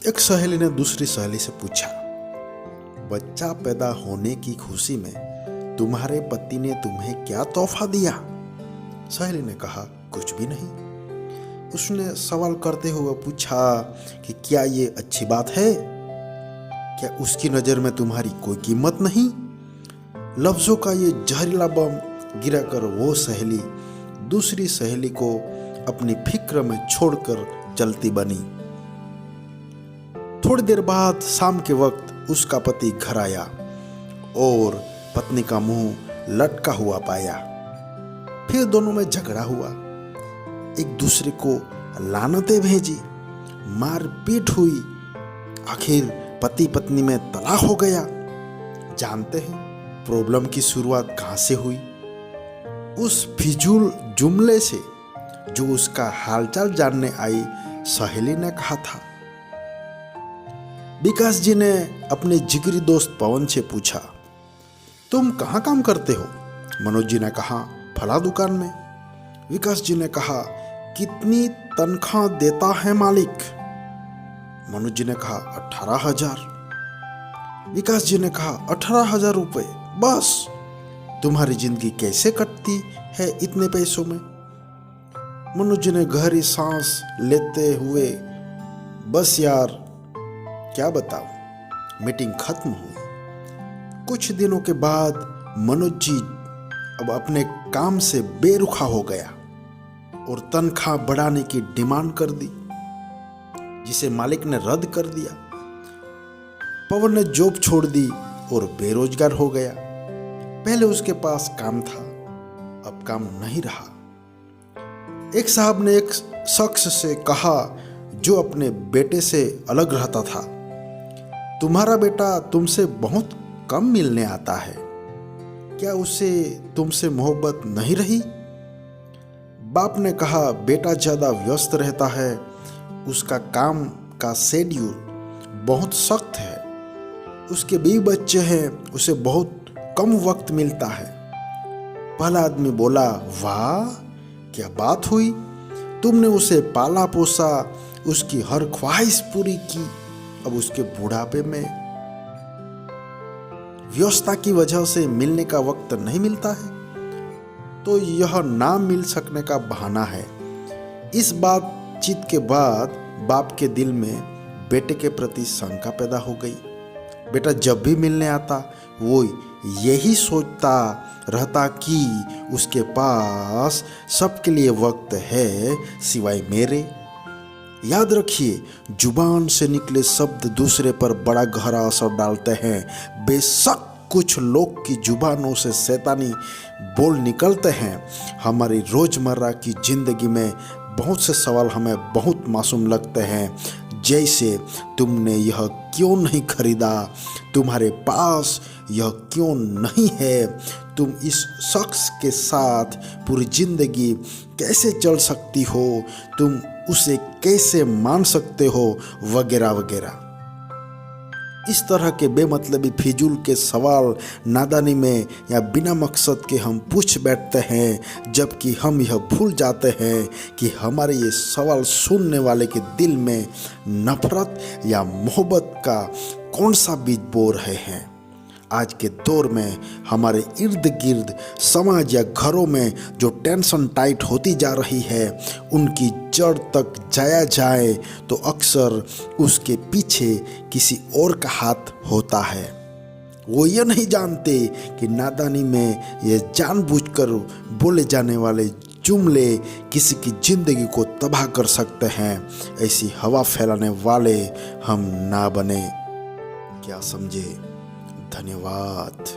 एक सहेली ने दूसरी सहेली से पूछा, बच्चा पैदा होने की खुशी में तुम्हारे पति ने तुम्हें क्या तोहफा दिया? सहेली ने कहा, कुछ भी नहीं। उसने सवाल करते हुए पूछा कि क्या ये अच्छी बात है? क्या उसकी नजर में तुम्हारी कोई कीमत नहीं? लफ्जों का ये जहरीला बम गिराकर वो सहेली दूसरी सहेली को अपनी फिक्र में छोड़कर चलती बनी। थोड़ी देर बाद शाम के वक्त उसका पति घर आया और पत्नी का मुंह लटका हुआ पाया। फिर दोनों में झगड़ा हुआ, एक दूसरे को लानतें भेजी, मारपीट हुई। आखिर पति पत्नी में तलाक हो गया। जानते हैं प्रॉब्लम की शुरुआत कहां से हुई? उस फिजूल जुमले से जो उसका हालचाल जानने आई सहेली ने कहा था। विकास जी ने अपने जिगरी दोस्त पवन से पूछा, तुम कहाँ काम करते हो? मनोज जी ने कहा, फला दुकान में। विकास जी ने कहा, कितनी तनख्वाह देता है मालिक? मनोज जी ने कहा, 18,000। विकास जी ने कहा, 18,000 रुपए बस? तुम्हारी जिंदगी कैसे कटती है इतने पैसों में? मनोज जी ने गहरी सांस लेते हुए, बस यार क्या बताऊं। मीटिंग खत्म हुई। कुछ दिनों के बाद मनोज जी अब अपने काम से बेरुखा हो गया और तनख्वाह बढ़ाने की डिमांड कर दी, जिसे मालिक ने रद्द कर दिया। पवन ने जॉब छोड़ दी और बेरोजगार हो गया। पहले उसके पास काम था, अब काम नहीं रहा। एक साहब ने एक शख्स से कहा जो अपने बेटे से अलग रहता था, तुम्हारा बेटा तुमसे बहुत कम मिलने आता है, क्या उसे तुमसे मोहब्बत नहीं रही? बाप ने कहा, बेटा ज्यादा व्यस्त रहता है, उसका काम का शेड्यूल बहुत सख्त है, उसके बीवी बच्चे हैं, उसे बहुत कम वक्त मिलता है। पहला आदमी बोला, वाह क्या बात हुई, तुमने उसे पाला पोसा, उसकी हर ख्वाहिश पूरी की, अब उसके बुढ़ापे में व्यस्तता की वजह से मिलने का वक्त नहीं मिलता है, तो यह ना मिल सकने का बहाना है। इस बातचीत के बाद बाप के दिल में बेटे के प्रति शंका पैदा हो गई। बेटा जब भी मिलने आता वो यही सोचता रहता कि उसके पास सबके लिए वक्त है सिवाय मेरे। याद रखिए, जुबान से निकले शब्द दूसरे पर बड़ा गहरा असर डालते हैं। बेशक कुछ लोग की जुबानों से शैतानी बोल निकलते हैं। हमारी रोजमर्रा की जिंदगी में बहुत से सवाल हमें बहुत मासूम लगते हैं, जैसे तुमने यह क्यों नहीं खरीदा, तुम्हारे पास यह क्यों नहीं है, तुम इस शख्स के साथ पूरी जिंदगी कैसे चल सकती हो, तुम उसे कैसे मान सकते हो, वगैरह वगैरह। इस तरह के बेमतलबी फिजूल के सवाल नादानी में या बिना मकसद के हम पूछ बैठते हैं, जबकि हम यह भूल जाते हैं कि हमारे ये सवाल सुनने वाले के दिल में नफरत या मोहब्बत का कौन सा बीज बो रहे हैं। आज के दौर में हमारे इर्द गिर्द समाज या घरों में जो टेंशन टाइट होती जा रही है, उनकी जड़ तक जाया जाए तो अक्सर उसके पीछे किसी और का हाथ होता है। वो ये नहीं जानते कि नादानी में ये जानबूझकर बोले जाने वाले जुमले किसी की जिंदगी को तबाह कर सकते हैं। ऐसी हवा फैलाने वाले हम ना बने। क्या समझे? धन्यवाद।